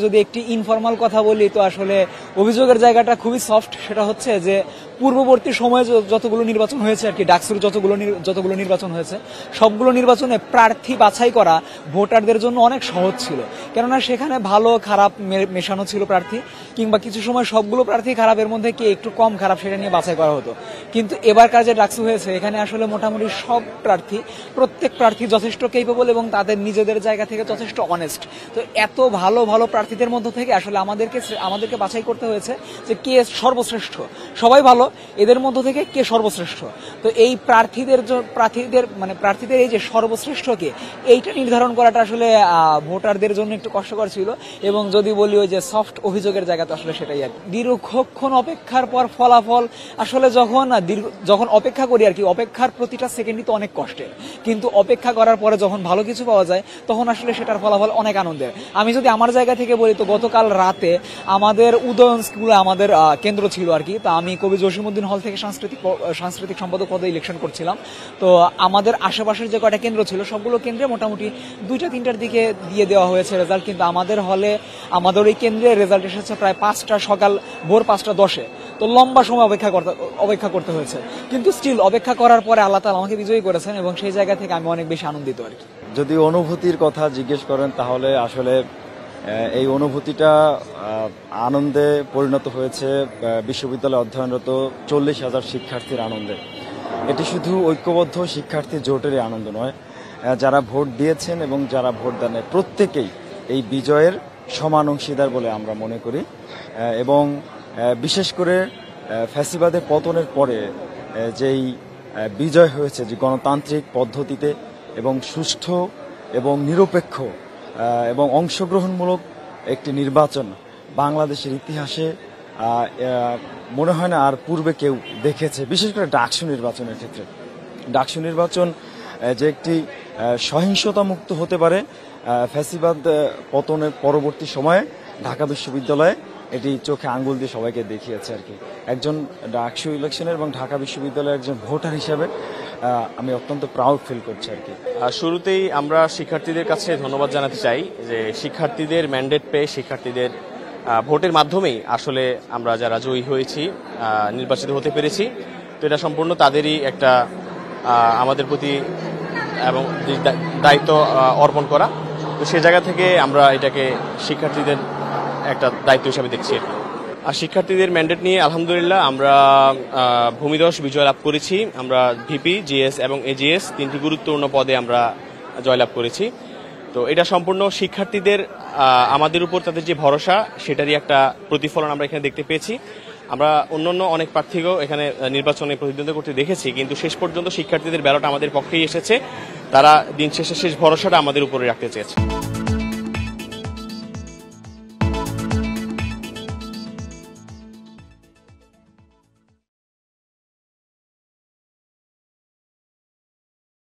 যদি একটি ইনফরমাল কথা বলি তো আসলে অভিযোগের জায়গাটা খুবই সফট। সেটা হচ্ছে যে পূর্ববর্তী সময়ে যতগুলো নির্বাচন হয়েছে আর কি, ডাকসুর যতগুলো নির্বাচন হয়েছে সবগুলো নির্বাচনে প্রার্থী বাছাই করা ভোটারদের জন্য অনেক সহজ ছিল, কেননা সেখানে ভালো খারাপ মেশানো ছিল প্রার্থী, কিংবা কিছু সময় সবগুলো প্রার্থী খারাপের মধ্যে কে একটু কম খারাপ সেটা নিয়ে বাছাই করা হতো। কিন্তু এবারকার যে ডাকসু হয়েছে এখানে আসলে মোটামুটি সব প্রার্থী, প্রত্যেক প্রার্থী যথেষ্ট কেপেবল এবং তাদের নিজেদের জায়গা থেকে যথেষ্ট অনেস্ট। তো এত ভালো ভালো প্রার্থীদের মধ্য থেকে আসলে আমাদেরকে বাছাই করতে হয়েছে যে কে সর্বশ্রেষ্ঠ। সবাই ভালো, এদের মধ্য থেকে কে সর্বশ্রেষ্ঠ। তো এই প্রার্থীদের এই যে সর্বশ্রেষ্ঠ কে, এইটা নির্ধারণ করাটা আসলে ভোটারদের জন্য একটু কষ্টকর ছিল। এবং যদি বলি ওই যে সফট অভিযোগের জায়গা, তো আসলে সেটাই আর কি। দীর্ঘক্ষণ অপেক্ষার পর ফলাফল আসলে যখন অপেক্ষা করি আর কি, অপেক্ষার প্রতিটা সেকেন্ডই তো অনেক কষ্টের, কিন্তু অপেক্ষা করার পরে যখন ভালো কিছু পাওয়া যায় তখন আসলে সেটার ফলাফল অনেক আনন্দের। আমি যদি আমার জায়গা থেকে বলি তো গতকাল রাতে আমাদের উদয়ন স্কুলে আমাদের কেন্দ্র ছিল আর কি। তো আমি কবি জসিমউদ্দিন হল থেকে সাংস্কৃতিক সম্পাদক পদে ইলেকশন করছিলাম। তো আমাদের আশেপাশের যে কয়টা কেন্দ্র ছিল সবগুলো কেন্দ্রে মোটামুটি 2টা-3টার দিকে দিয়ে দেওয়া হয়েছে রেজাল্ট, কিন্তু আমাদের হলে আমাদের ওই কেন্দ্রে রেজাল্ট এসেছে প্রায় 5টা সকাল ভোর 5টা 10-এ। তো লম্বা সময় অপেক্ষা করতে হয়েছে, কিন্তু স্টিল অপেক্ষা করার পরে আল্লাহ তাআলা আমাকে বিজয়ী করেছেন এবং সেই জায়গা থেকে আমি অনেক বেশি আনন্দিত আর কি। যদি অনুভূতির কথা জিজ্ঞেস করেন তাহলে আসলে এই অনুভূতিটা আনন্দে পরিণত হয়েছে বিশ্ববিদ্যালয়ে অধ্যয়নরত 40,000 শিক্ষার্থীর আনন্দে। এটি শুধু ঐক্যবদ্ধ শিক্ষার্থী জোটেরই আনন্দ নয়, যারা ভোট দিয়েছেন এবং যারা ভোট দেন প্রত্যেকেই এই বিজয়ের সমান অংশীদার বলে আমরা মনে করি। এবং বিশেষ করে ফ্যাসিবাদের পতনের পরে যেই বিজয় হয়েছে, যে গণতান্ত্রিক পদ্ধতিতে এবং সুষ্ঠু এবং নিরপেক্ষ এবং অংশগ্রহণমূলক একটি নির্বাচন বাংলাদেশের ইতিহাসে মনে হয় না আর পূর্বে কেউ দেখেছে। বিশেষ করে ডাকসু নির্বাচনের ক্ষেত্রে, ডাকসু নির্বাচন যে একটি সহিংসতা মুক্ত হতে পারে, ফ্যাসিবাদ পতনের পরবর্তী সময়ে ঢাকা বিশ্ববিদ্যালয়ে এটি চোখে আঙ্গুল দিয়ে সবাইকে দেখিয়েছে আর কি। একজন ডাকসু ইলেকশনের এবং ঢাকা বিশ্ববিদ্যালয়ের একজন ভোটার হিসেবে আমি অত্যন্ত প্রাউড ফিল করছি আর কি। শুরুতেই আমরা শিক্ষার্থীদের কাছে ধন্যবাদ জানাতে চাই যে শিক্ষার্থীদের ম্যান্ডেট পেয়ে, শিক্ষার্থীদের ভোটের মাধ্যমেই আসলে আমরা যারা জয়ী হয়েছি, নির্বাচিত হতে পেরেছি। তো এটা সম্পূর্ণ তাদেরই একটা আমাদের প্রতি এবং দায়িত্ব অর্পণ করা। তো সে জায়গা থেকে আমরা এটাকে শিক্ষার্থীদের একটা দায়িত্ব হিসাবে দেখছি। আর শিক্ষার্থীদের ম্যান্ডেট নিয়ে আলহামদুলিল্লাহ আমরা ভূমিধস বিজয় লাভ করেছি। আমরা ভিপি, জিএস এবং এজিএস 3টি গুরুত্বপূর্ণ পদে আমরা জয়লাভ করেছি। তো এটা সম্পূর্ণ শিক্ষার্থীদের আমাদের উপর তাদের যে ভরসা, সেটারই একটা প্রতিফলন আমরা এখানে দেখতে পেয়েছি। আমরা অন্যান্য অনেক প্রার্থীকেও এখানে নির্বাচনে প্রতিদ্বন্দ্বিতা করতে দেখেছি, কিন্তু শেষ পর্যন্ত শিক্ষার্থীদের ব্যালট আমাদের পক্ষেই এসেছে। তারা দিন শেষে শেষ ভরসাটা আমাদের উপরে রাখতে চেয়েছে।